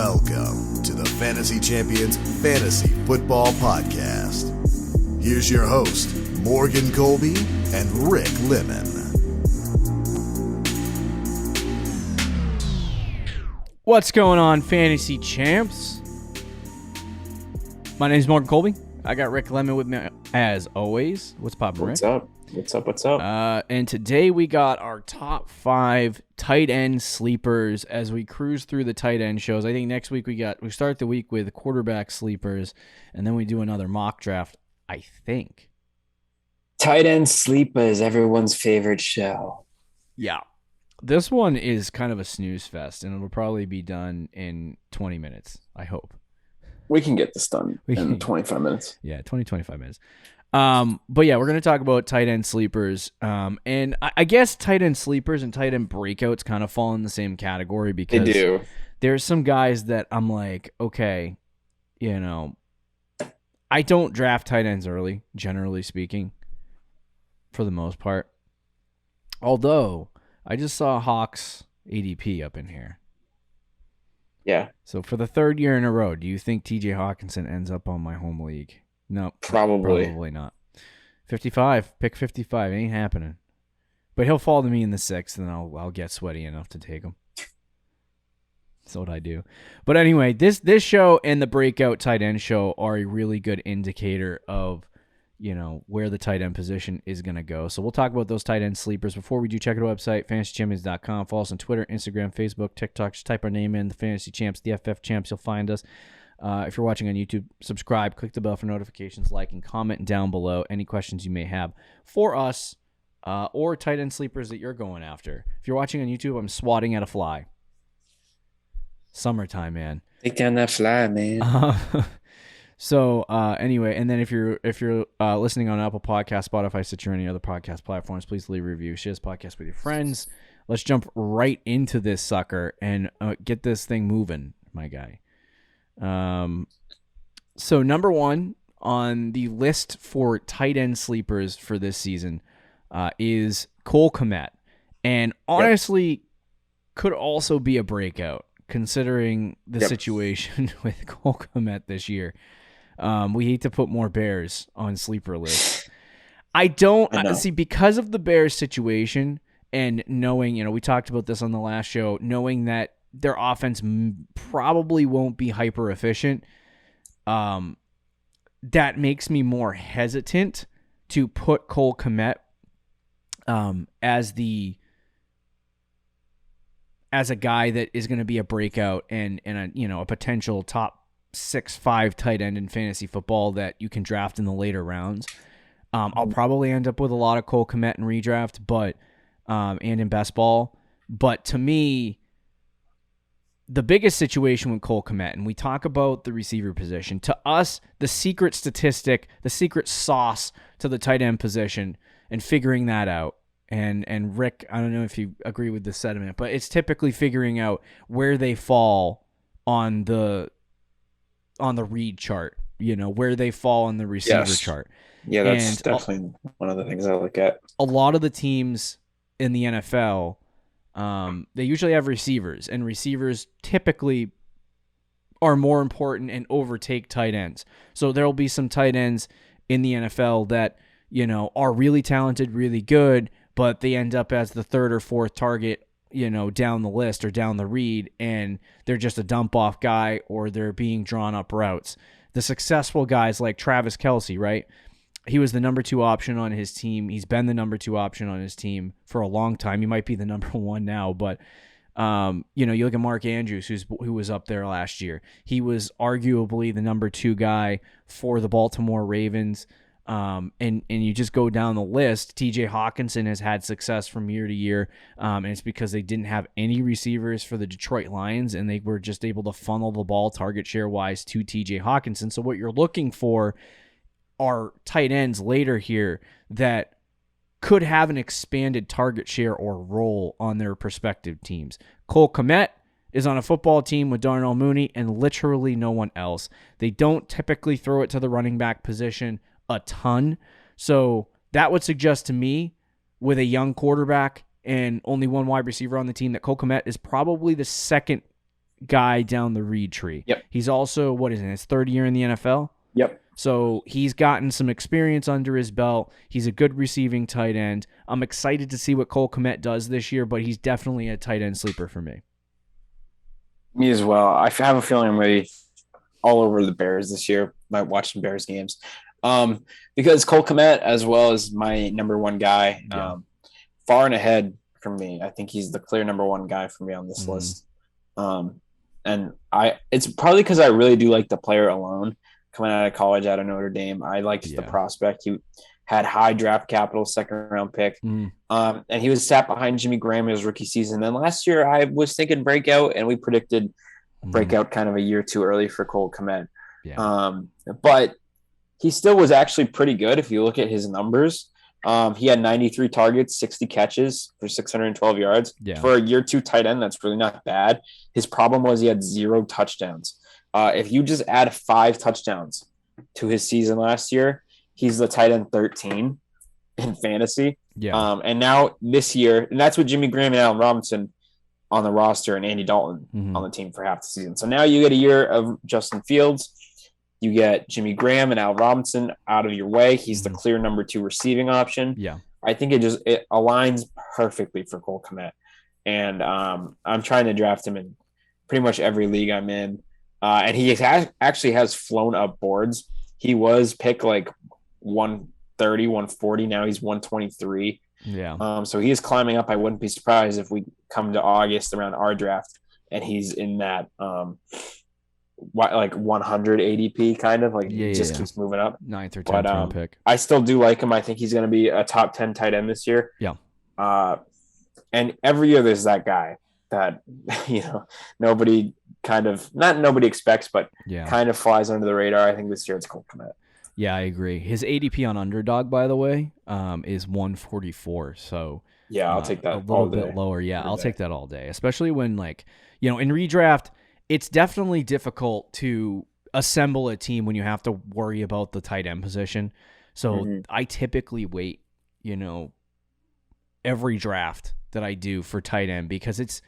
Welcome to the Fantasy Champions Fantasy Football Podcast. Here's your host, Morgan Colby and Rick Lemon. What's going on, Fantasy Champs? My name is Morgan Colby. I got Rick Lemon with me as always. What's poppin', Rick? What's up? And today we got our top 5 tight end sleepers as we cruise through the tight end shows. I think next week we start the week with quarterback sleepers, and then we do another mock draft, I think. Tight end sleepers, everyone's favorite show. Yeah. This one is kind of a snooze fest, and it'll probably be done in 20 minutes, I hope. We can get this done in 25 minutes. Yeah, 25 minutes. But yeah, we're going to talk about tight end sleepers. And I guess tight end sleepers and tight end breakouts kind of fall in the same category because they do. There's some guys that I'm like, okay, I don't draft tight ends early, generally speaking, for the most part. Although, I just saw Hawks ADP up in here. Yeah. So for the third year in a row, do you think TJ Hawkinson ends up on my home league? No, probably not. 55, pick 55, ain't happening. But he'll fall to me in the 6th, and I'll get sweaty enough to take him. That's what I do. But anyway, this show and the breakout tight end show are a really good indicator of where the tight end position is going to go. So we'll talk about those tight end sleepers. Before we do, check out our website, fantasychampions.com. Follow us on Twitter, Instagram, Facebook, TikTok. Just type our name in, the Fantasy Champs, the FF Champs. You'll find us. If you're watching on YouTube, subscribe, click the bell for notifications, like, and comment down below any questions you may have for us or tight end sleepers that you're going after. If you're watching on YouTube, I'm swatting at a fly. Summertime, man. Take down that fly, man. So anyway, and then if you're listening on Apple Podcasts, Spotify, Stitcher, or any other podcast platforms, please leave a review. Share this podcast with your friends. Let's jump right into this sucker and get this thing moving, my guy. So number 1 on the list for tight end sleepers for this season is Cole Comet, and honestly could also be a breakout considering the situation with Cole Comet this year. We hate to put more Bears on sleeper lists. I don't see, because of the Bears situation and knowing, we talked about this on the last show, knowing that their offense probably won't be hyper efficient. That makes me more hesitant to put Cole Komet as a guy that is going to be a breakout and a potential top 6-5 tight end in fantasy football that you can draft in the later rounds. I'll probably end up with a lot of Cole Komet in redraft, but and in best ball. But to me, the biggest situation with Cole Komet, and we talk about the receiver position, to us, the secret statistic, the secret sauce to the tight end position, and figuring that out. And Rick, I don't know if you agree with this sentiment, but it's typically figuring out where they fall on the read chart, where they fall on the receiver chart. Yeah, that's definitely one of the things I look at. A lot of the teams in the NFL, they usually have receivers, and receivers typically are more important and overtake tight ends. So there'll be some tight ends in the NFL that, are really talented, really good, but they end up as the 3rd or 4th target, down the list or down the read, and they're just a dump off guy or they're being drawn up routes. The successful guys like Travis Kelsey, right? He was the number 2 option on his team. He's been the number 2 option on his team for a long time. He might be the number 1 now, but you look at Mark Andrews, who was up there last year. He was arguably the number 2 guy for the Baltimore Ravens. And you just go down the list. TJ Hawkinson has had success from year to year, and it's because they didn't have any receivers for the Detroit Lions, and they were just able to funnel the ball target share wise to TJ Hawkinson. So what you're looking for are tight ends later here that could have an expanded target share or role on their respective teams. Cole Komet is on a football team with Darnell Mooney and literally no one else. They don't typically throw it to the running back position a ton. So that would suggest to me, with a young quarterback and only one wide receiver on the team, that Cole Komet is probably the second guy down the read tree. Yep. He's also, his third year in the NFL? Yep. So he's gotten some experience under his belt. He's a good receiving tight end. I'm excited to see what Cole Komet does this year, but he's definitely a tight end sleeper for me. Me as well. I have a feeling I'm going to be all over the Bears this year. Might watch some Bears games. Because Cole Komet, as well as my number one guy, far and ahead from me. I think he's the clear number one guy for me on this list. And it's probably because I really do like the player alone. Coming out of college out of Notre Dame, I liked the prospect. He had high draft capital, second round pick. And he was sat behind Jimmy Graham in his rookie season. Then last year I was thinking breakout, and we predicted breakout kind of a year too early for Cole Komet. But he still was actually pretty good if you look at his numbers. He had 93 targets, 60 catches for 612 yards. For a year two tight end, that's really not bad. His problem was he had 0 touchdowns. If you just add 5 touchdowns to his season last year, he's the tight end 13 in fantasy. And now this year, and that's with Jimmy Graham and Allen Robinson on the roster and Andy Dalton on the team for half the season. So now you get a year of Justin Fields. You get Jimmy Graham and Al Robinson out of your way. He's the clear number 2 receiving option. I think it aligns perfectly for Cole Komet. And I'm trying to draft him in pretty much every league I'm in. And he actually has flown up boards. He was picked like 130, 140. Now he's 123. So he is climbing up. I wouldn't be surprised if we come to August around our draft and he's in that like 100 ADP kind of like keeps moving up. 9th or 10th round pick. I still do like him. I think he's going to be a top 10 tight end this year. And every year there's that guy that nobody expects, but kind of flies under the radar. I think this year it's Cole Komet. Yeah, I agree. His ADP on Underdog, by the way, is 144. So I'll take that a little bit lower. I'll take that all day, especially when in redraft, it's definitely difficult to assemble a team when you have to worry about the tight end position. So I typically wait, every draft that I do for tight end because it's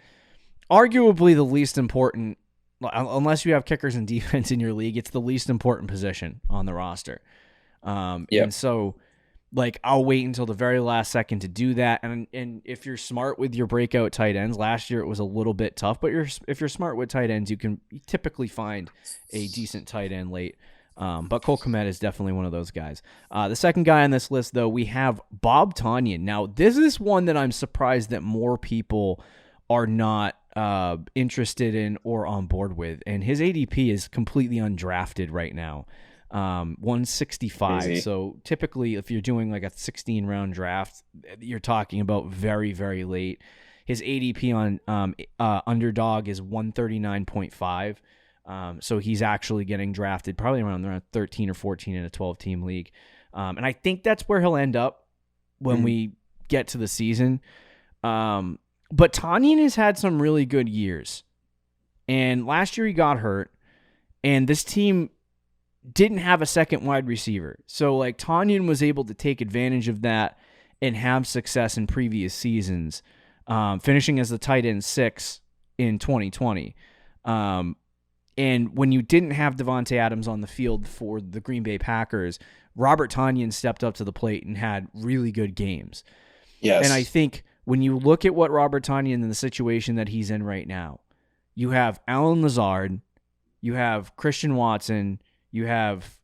arguably the least important. Unless you have kickers and defense in your league, it's the least important position on the roster. And so, I'll wait until the very last second to do that. And if you're smart with your breakout tight ends, last year it was a little bit tough, but if you're smart with tight ends, you can typically find a decent tight end late. But Cole Komet is definitely one of those guys. The second guy on this list, though, we have Bob Tanyan. Now, this is one that I'm surprised that more people are not interested in or on board with, and his ADP is completely undrafted right now, 165. Crazy. So typically, if you're doing like a 16 round draft, you're talking about very, very late. His ADP on Underdog is 139.5. So he's actually getting drafted probably around 13 or 14 in a 12 team league, and I think that's where he'll end up when we get to the season. But Tanyan has had some really good years. And last year he got hurt. And this team didn't have a second wide receiver. So Tanyan was able to take advantage of that and have success in previous seasons, finishing as the tight end 6 in 2020. And when you didn't have Devontae Adams on the field for the Green Bay Packers, Robert Tanyan stepped up to the plate and had really good games. Yes. And I think when you look at what Robert Tanyan in the situation that he's in right now, you have Allen Lazard, you have Christian Watson, you have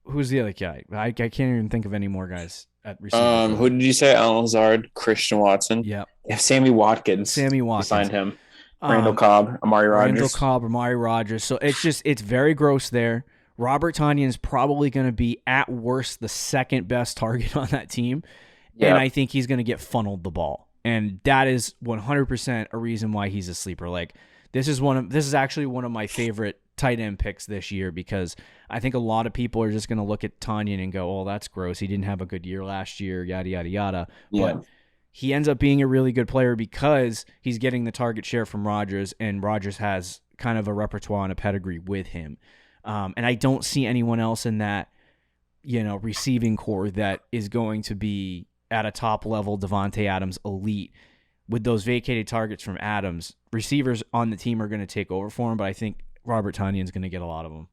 who's the other guy? I can't even think of any more guys at receiver. Who did you say? Allen Lazard, Christian Watson. Yeah. You have Sammy Watkins. Signed him. Randall Cobb, Amari Rodgers. So it's very gross there. Robert Tanyan's probably going to be at worst the second best target on that team. Yep. And I think he's going to get funneled the ball. And that is 100% a reason why he's a sleeper. This is actually one of my favorite tight end picks this year because I think a lot of people are just going to look at Tanyan and go, "Oh, that's gross. He didn't have a good year last year, yada yada yada." Yeah. But he ends up being a really good player because he's getting the target share from Rodgers, and Rodgers has kind of a repertoire and a pedigree with him. And I don't see anyone else in that, receiving core that is going to be at a top level Devontae Adams elite with those vacated targets from Adams, receivers on the team are going to take over for him, but I think Robert Tanyan's going to get a lot of them.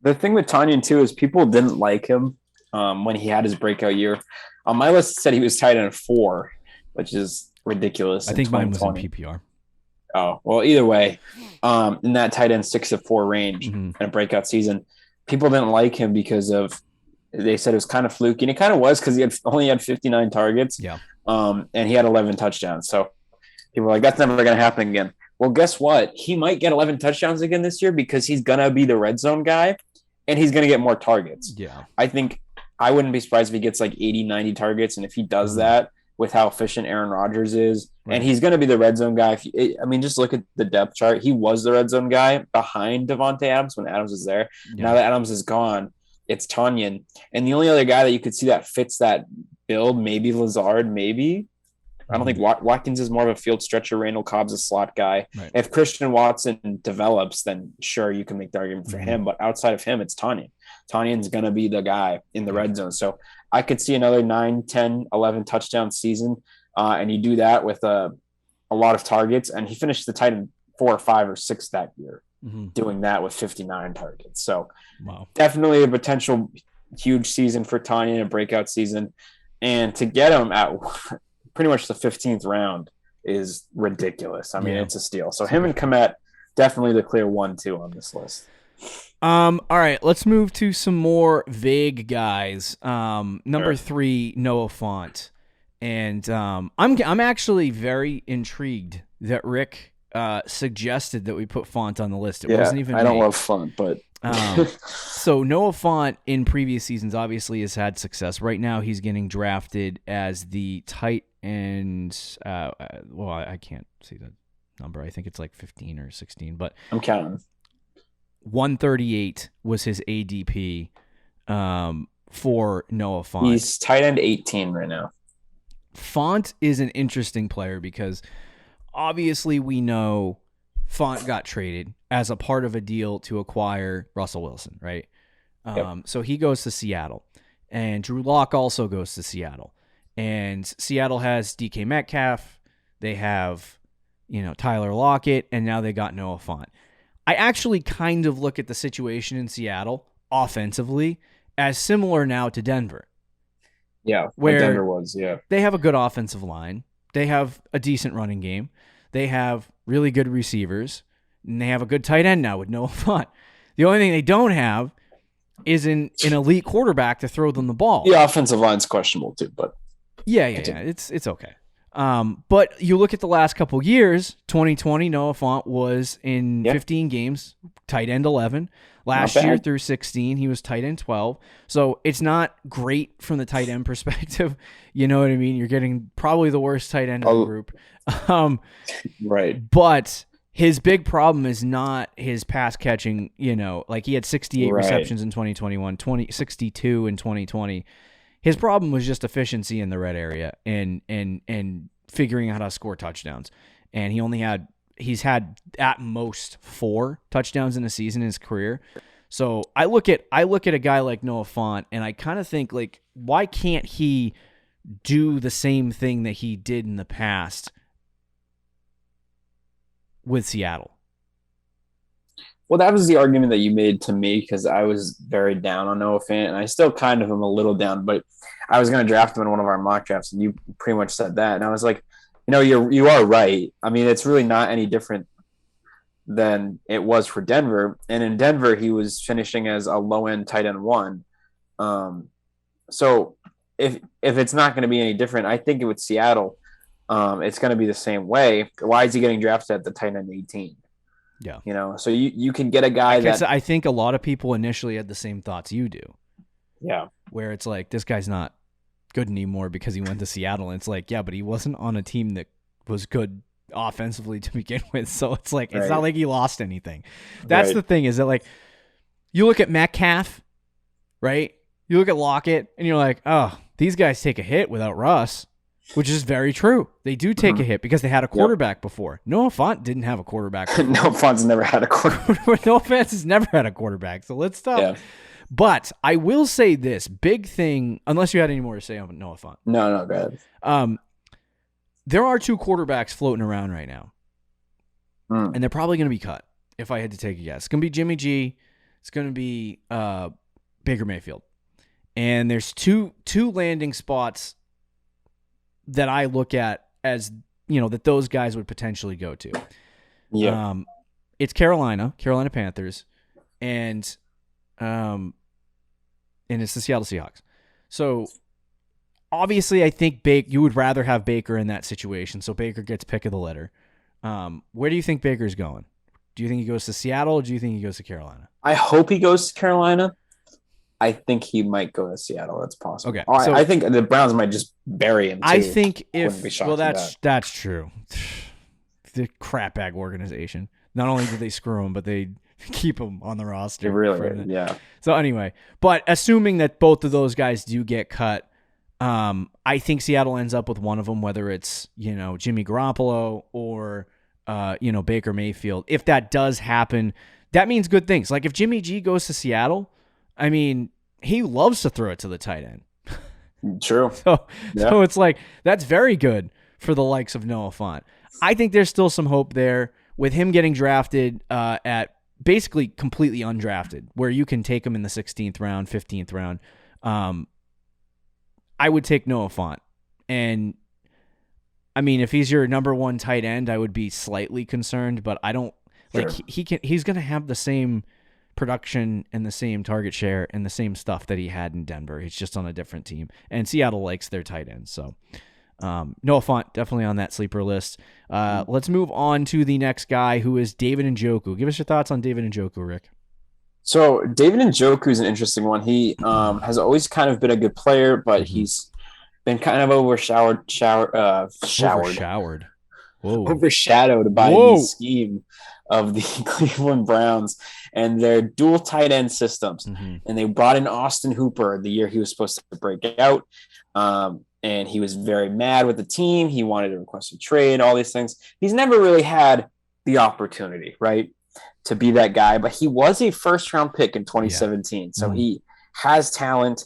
The thing with Tanyan, too, is people didn't like him when he had his breakout year. On my list, it said he was tight end 4, which is ridiculous. I think mine was in PPR. Oh, well, either way, in that tight end 6 to 4 range in a breakout season, people didn't like him because of they said it was kind of fluky, and it kind of was because he only had 59 targets. Yeah. And he had 11 touchdowns. So people were like, that's never going to happen again. Well, guess what? He might get 11 touchdowns again this year because he's going to be the red zone guy, and he's going to get more targets. Yeah. I think I wouldn't be surprised if he gets like 80, 90 targets, and if he does that with how efficient Aaron Rodgers is, and he's going to be the red zone guy. Just look at the depth chart. He was the red zone guy behind Devontae Adams when Adams was there. Yeah. Now that Adams is gone, it's Tanyan. And the only other guy that you could see that fits that build, maybe Lazard, maybe. I don't think Watkins is more of a field stretcher. Randall Cobb's a slot guy. Right. If Christian Watson develops, then sure, you can make the argument for him. But outside of him, it's Tanyan. Tanyan's going to be the guy in the red zone. So I could see another 9, 10, 11 touchdown season. And you do that with a lot of targets. And he finished the tight end 4 or 5 or 6 that year, doing that with 59 targets. So definitely a potential huge season for Tanyan, a breakout season. And to get him at pretty much the 15th round is ridiculous. I mean, it's a steal. So him and Comet, definitely the clear 1-2 on this list. All right, let's move to some more vague guys. Number 3, Noah Fant. And I'm actually very intrigued that Rick suggested that we put Fant on the list. It wasn't even I don't love Fant, but so Noah Fant in previous seasons obviously has had success. Right now he's getting drafted as the tight end. I can't see the number. I think it's like 15 or 16, but I'm counting. 138 was his ADP for Noah Fant. He's tight end 18 right now. Fant is an interesting player because obviously we know Fant got traded as a part of a deal to acquire Russell Wilson, right? So he goes to Seattle, and Drew Lock also goes to Seattle, and Seattle has DK Metcalf. They have, Tyler Lockett, and now they got Noah Fant. I actually kind of look at the situation in Seattle offensively as similar now to Denver. Yeah, where Denver was, they have a good offensive line. They have a decent running game. They have really good receivers, and they have a good tight end now with Noah Fant. The only thing they don't have is an elite quarterback to throw them the ball. The offensive line's questionable too, but yeah, it's okay. But you look at the last couple years, 2020, Noah Fant was in 15 games, tight end 11. Last year through 16, he was tight end 12. So it's not great from the tight end perspective. You know what I mean? You're getting probably the worst tight end in the group. Right. But his big problem is not his pass catching, like he had 68 receptions in 2021, 62 in 2020. His problem was just efficiency in the red area and figuring out how to score touchdowns. And he's had at most 4 touchdowns in a season in his career. So I look at a guy like Noah Fant, and I kind of think, like, why can't he do the same thing that he did in the past with Seattle? Well, that was the argument that you made to me because I was very down on Noah Fant, and I still kind of am a little down, but I was going to draft him in one of our mock drafts, and you pretty much said that. And I was like, you are right. I mean, it's really not any different than it was for Denver. And in Denver, he was finishing as a low-end tight end 1. So if it's not going to be any different, I think with Seattle, it's going to be the same way. Why is he getting drafted at the tight end 18? Yeah. So you can get a guy I think a lot of people initially had the same thoughts you do. Yeah. Where it's like, this guy's not good anymore because he went to Seattle. And it's like, yeah, but he wasn't on a team that was good offensively to begin with. So it's like, it's not like he lost anything. That's the thing, is that, like, you look at Metcalf, right? You look at Lockett, and you're like, oh, these guys take a hit without Russ. Which is very true. They do take a hit because they had a quarterback before. Noah Fant didn't have a quarterback before. Noah Fant's never had a quarterback. Noah Fant has never had a quarterback. So let's stop. Yeah. But I will say this big thing, unless you had any more to say on Noah Fant. No, go ahead. there are 2 quarterbacks floating around right now, and they're probably going to be cut. If I had to take a guess, it's going to be Jimmy G. It's going to be Baker Mayfield, and there's two landing spots that I look at as that those guys would potentially go to. Yeah, it's Carolina Panthers, and it's the Seattle Seahawks. So obviously, I think you would rather have Baker in that situation, so Baker gets pick of the litter. Where do you think Baker's going? Do you think he goes to Seattle, or do you think he goes to Carolina? I hope he goes to Carolina. I think he might go to Seattle. That's possible. Okay, so I think the Browns might just bury him, too. I think that's true. The crapbag organization. Not only did they screw him, but they keep him on the roster. They really, yeah. So anyway, but assuming that both of those guys do get cut, I think Seattle ends up with one of them, whether it's Jimmy Garoppolo or Baker Mayfield. If that does happen, that means good things. Like if Jimmy G goes to Seattle, I mean, he loves to throw it to the tight end. True. So it's like that's very good for the likes of Noah Fant. I think there's still some hope there with him getting drafted at basically completely undrafted, where you can take him in the 16th round, 15th round. I would take Noah Fant. And I mean, if he's your number 1 tight end, I would be slightly concerned, but I don't he's going to have the same production and the same target share and the same stuff that he had in Denver. He's just on a different team, and Seattle likes their tight ends. So Noah Fant definitely on that sleeper list. Let's move on to the next guy, who is David Njoku. Give us your thoughts on David Njoku, Rick. So David Njoku is an interesting one. He has always kind of been a good player, but he's been kind of overshadowed by the scheme of the Cleveland Browns and their dual tight end systems. And they brought in Austin Hooper the year he was supposed to break out. And he was very mad with the team. He wanted to request a trade, all these things. He's never really had the opportunity, right, to be that guy. But he was a first-round pick in 2017. Yeah. So he has talent.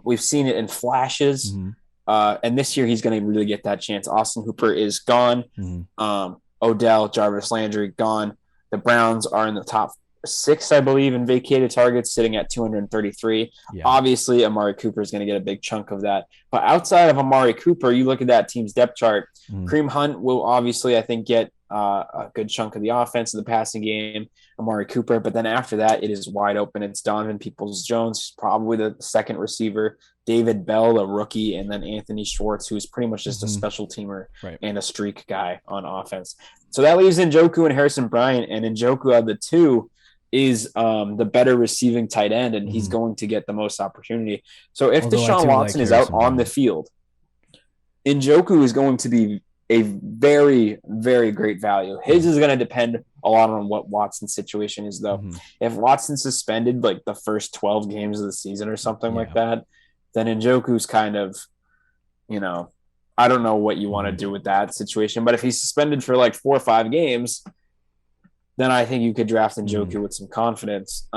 We've seen it in flashes. And this year he's going to really get that chance. Austin Hooper is gone. Odell, Jarvis Landry, gone. The Browns are in the top 6, I believe, in vacated targets, sitting at 233. Yeah. Obviously, Amari Cooper is going to get a big chunk of that. But outside of Amari Cooper, you look at that team's depth chart. Kareem Hunt will obviously, I think, get a good chunk of the offense in the passing game. Amari Cooper. But then after that, it is wide open. It's Donovan Peoples-Jones, probably the second receiver. David Bell, a rookie, and then Anthony Schwartz, who's pretty much just a special teamer and a streak guy on offense. So that leaves Njoku and Harrison Bryant, and Njoku of the two is the better receiving tight end, and he's going to get the most opportunity. So if Deshaun Watson is out on the field, Njoku is going to be a very, very great value. His is going to depend a lot on what Watson's situation is, though. If Watson's suspended like the first 12 games of the season or something like that, then Njoku's kind of, I don't know what you want to do with that situation. But if he's suspended for like 4 or 5 games, then I think you could draft Njoku with some confidence,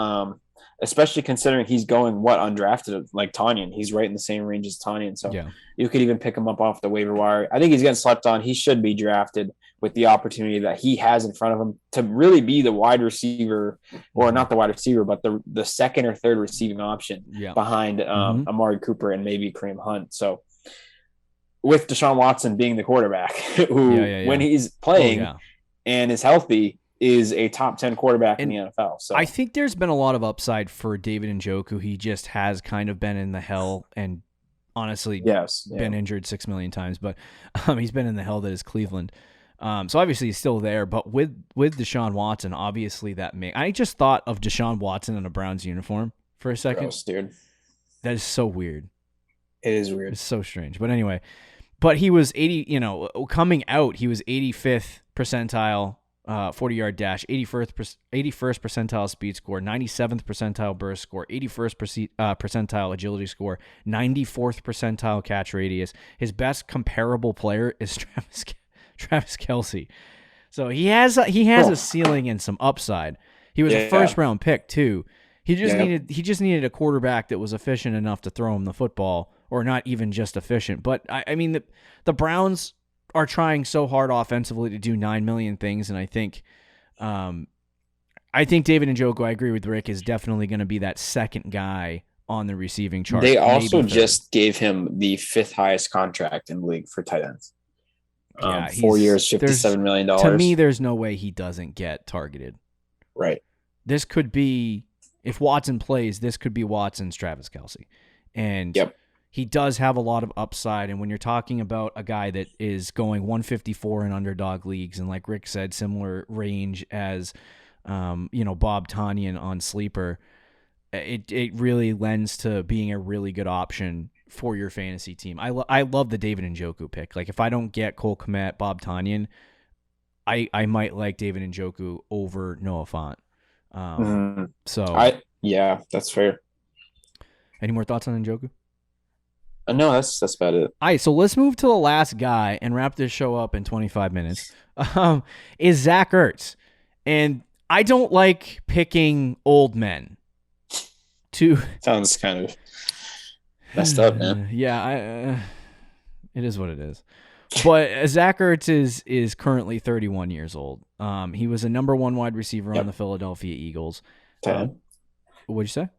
especially considering he's going undrafted, like Tanyan. He's right in the same range as Tanyan. So you could even pick him up off the waiver wire. I think he's getting slept on. He should be drafted with the opportunity that he has in front of him to really be the wide receiver, or not the wide receiver, but the second or third receiving option behind Amari Cooper and maybe Kareem Hunt. So with Deshaun Watson being the quarterback, who when he's playing and is healthy, is a top 10 quarterback in the NFL. So I think there's been a lot of upside for David Njoku. He just has kind of been in the hell and honestly been injured 6 million times, but he's been in the hell that is Cleveland. So obviously he's still there, but with Deshaun Watson, obviously I just thought of Deshaun Watson in a Browns uniform for a second. Gross, dude. That is so weird. It is weird. It's so strange. But anyway, he was coming out, he was 85th percentile 40-yard dash, 81st percentile speed score, 97th percentile burst score, 81st percentile agility score, 94th percentile catch radius. His best comparable player is Travis Kelsey. So he has a ceiling and some upside. He was a first-round pick too. He just needed a quarterback that was efficient enough to throw him the football, or not even just efficient. But I mean the Browns are trying so hard offensively to do 9 million things, and I think David Njoku, I agree with Rick, is definitely going to be that second guy on the receiving chart. They also just gave him the 5th highest contract in the league for tight ends. 4 years, $57 million. To me, there's no way he doesn't get targeted. Right. This could be, if Watson plays, this could be Watson's Travis Kelsey. And he does have a lot of upside. And when you're talking about a guy that is going 154 in underdog leagues, and like Rick said, similar range as Bob Tanyan on Sleeper, it really lends to being a really good option for your fantasy team. I love the David Njoku pick. Like, if I don't get Cole Kmet, Bob Tanyan, I might like David Njoku over Noah Fant. That's fair. Any more thoughts on Njoku? No, that's about it. All right, so let's move to the last guy and wrap this show up in 25 minutes. Is Zach Ertz. And I don't like picking old men. Sounds kind of messed up, man. Yeah, it is what it is. But Zach Ertz is currently 31 years old. He was a number 1 wide receiver on the Philadelphia Eagles. Tight end. What'd you say?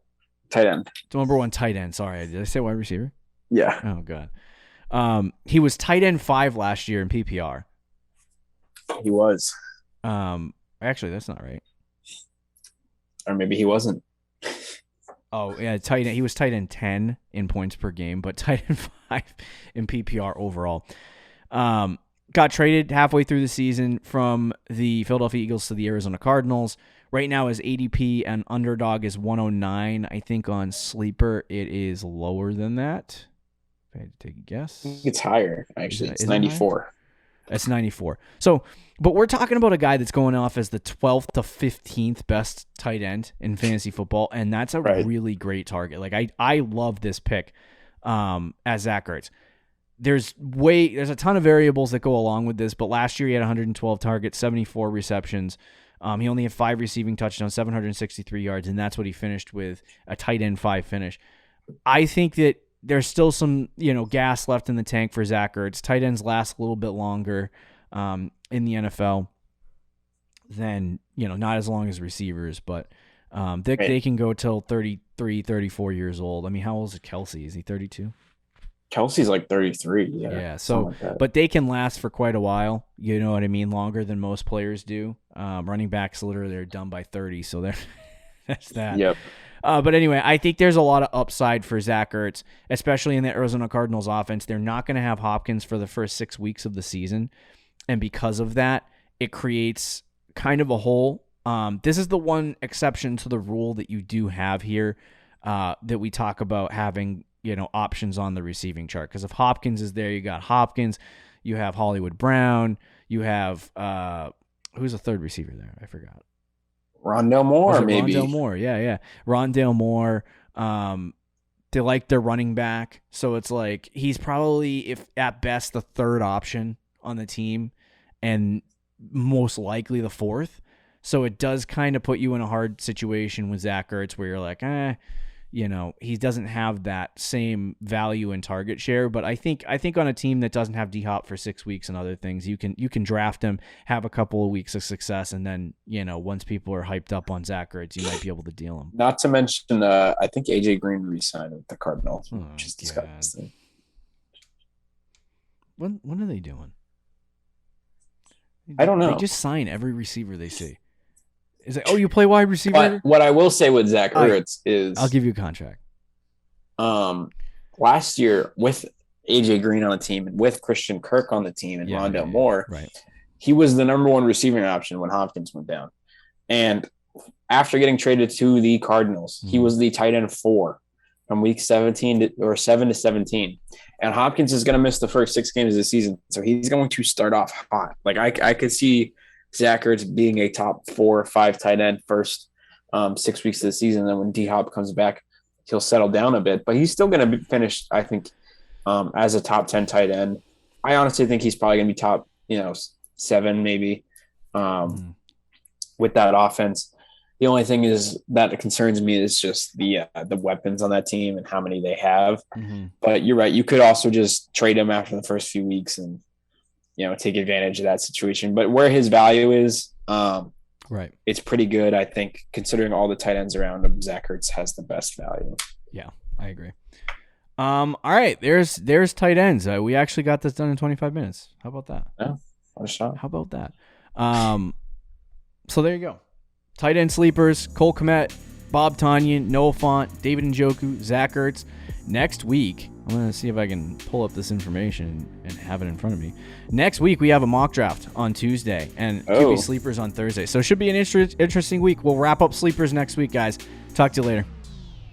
Tight end. Number 1 tight end. Sorry, did I say wide receiver? Yeah. Oh, God. He was tight end 5 last year in PPR. He was. Actually, that's not right. Or maybe he wasn't. Oh, yeah, tight end. He was tight end 10 in points per game, but tight end 5 in PPR overall. Got traded halfway through the season from the Philadelphia Eagles to the Arizona Cardinals. Right now his ADP and underdog is 109. I think on Sleeper it is lower than that. If I had to take a guess. I think it's higher, actually. It's 94. That's 94. So, but we're talking about a guy that's going off as the 12th to 15th best tight end in fantasy football, and that's a really great target. Like, I love this pick as Zach Ertz. There's a ton of variables that go along with this, but last year he had 112 targets, 74 receptions. He only had 5 receiving touchdowns, 763 yards, and that's what he finished with, a tight end 5 finish. I think that there's still some, gas left in the tank for Zach Ertz. Tight ends last a little bit longer in the NFL than, not as long as receivers, but they can go till 33, 34 years old. I mean, how old is Kelsey? Is he 32? Kelsey's like 33. Yeah. So, but they can last for quite a while. You know what I mean? Longer than most players do. Running backs, literally, they're done by 30. So that's that. Yep. But anyway, I think there's a lot of upside for Zach Ertz, especially in the Arizona Cardinals offense. They're not going to have Hawkins for the first 6 weeks of the season. And because of that, it creates kind of a hole. This is the one exception to the rule that you do have here that we talk about having, options on the receiving chart. Because if Hopkins is there, you got Hopkins, you have Hollywood Brown, you have who's the third receiver there? I forgot. Rondale Moore, maybe. Rondale Moore, yeah. Rondale Moore. They like their running back, so it's like he's probably, if at best, the third option on the team, and most likely the fourth. So it does kind of put you in a hard situation with Zach Ertz, where you're like, he doesn't have that same value in target share. But I think on a team that doesn't have D-Hop for 6 weeks and other things, you can draft him, have a couple of weeks of success, and then, once people are hyped up on Zach Ertz, you might be able to deal him. Not to mention, I think AJ Green re-signed with the Cardinals, which is disgusting. When are they doing? I don't know. They just sign every receiver they see. Is it, you play wide receiver? But what I will say with Zach Ertz is, I'll give you a contract. Last year with AJ Green on the team and with Christian Kirk on the team and Rondale Moore, he was the number 1 receiving option when Hopkins went down. And after getting traded to the Cardinals, he was the tight end 4 from week 7 to 17. And Hopkins is going to miss the first 6 games of the season, so he's going to start off hot. Like, I could see Zach Ertz being a top 4 or 5 tight end first 6 weeks of the season. Then when D-Hop comes back, he'll settle down a bit. But he's still going to finish, I think, as a top 10 tight end. I honestly think he's probably going to be top, 7 maybe with that offense. The only thing is that concerns me is just the weapons on that team and how many they have. But you're right. You could also just trade him after the first few weeks and, take advantage of that situation. But where his value is, right, it's pretty good. I think considering all the tight ends around him, Zacharette has the best value. Yeah, I agree. All right, there's tight ends. We actually got this done in 25 minutes. How about that? Yeah, what a shot. How about that? So there you go. Tight end sleepers: Cole Comet, Bob Tanyan, Noah Fant, David Njoku, Zach Ertz. Next week, I'm going to see if I can pull up this information and have it in front of me. Next week, we have a mock draft on Tuesday and QB sleepers on Thursday. So it should be an interesting week. We'll wrap up sleepers next week, guys. Talk to you later.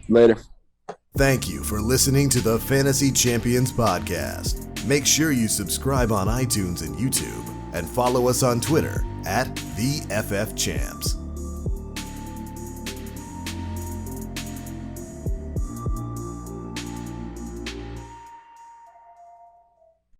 Later. Thank you for listening to the Fantasy Champions Podcast. Make sure you subscribe on iTunes and YouTube and follow us on Twitter @TheFFChamps.